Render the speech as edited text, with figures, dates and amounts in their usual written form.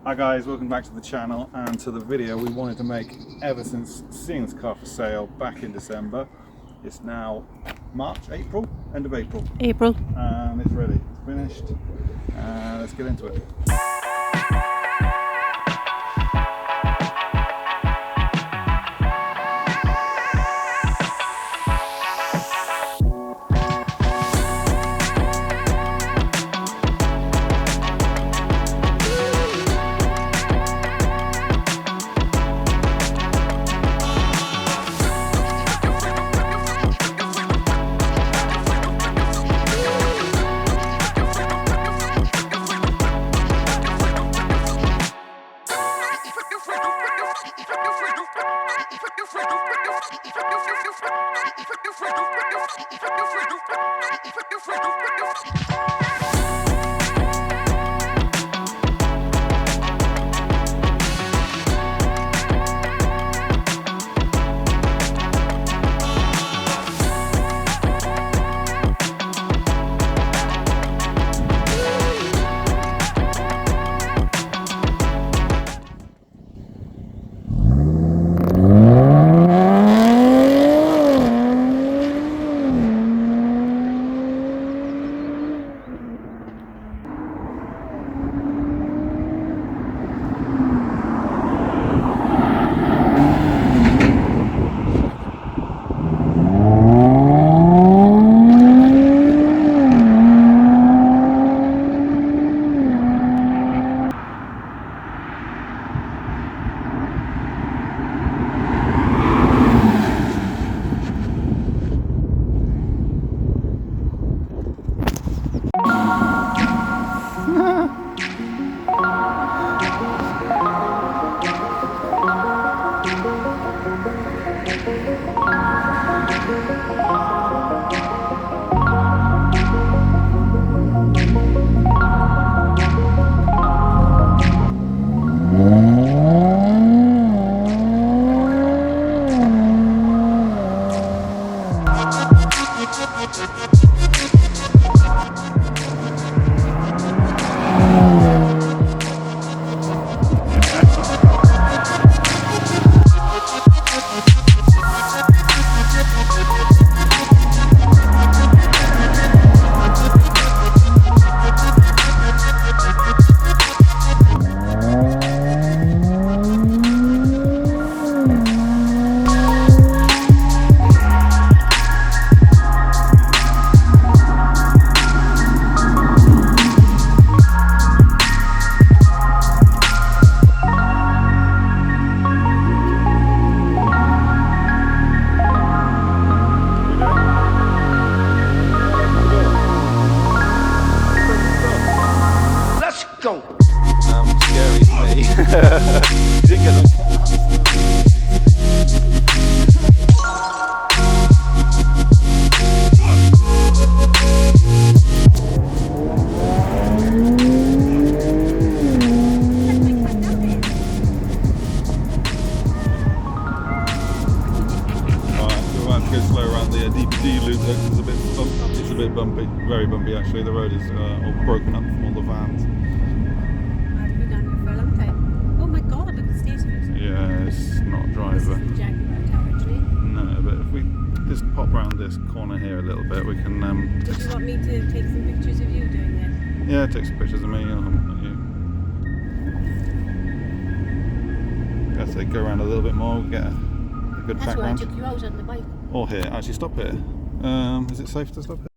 Hi guys, welcome back to the channel and to the video we wanted to make ever since seeing this car for sale back in December. It's now March, April, end of April. And it's ready, it's finished. Let's get into it. Scary to me. Didn't get go slow around the DPD loop there, it's a bit bumpy, very bumpy actually. The road is all broken up from all the vans. I've been down here for a long time. Oh my god, look at the state of it. Yeah, it's not a driver. This is the Jaguar territory. No, but if we just pop around this corner here a little bit, we can... Did you want me to take some pictures of you doing this? Yeah, take some pictures of me, not you. I'd say go around a little bit more, get a good That's background. why I took you out on the bike. Or here, actually stop here. Is it safe to stop here?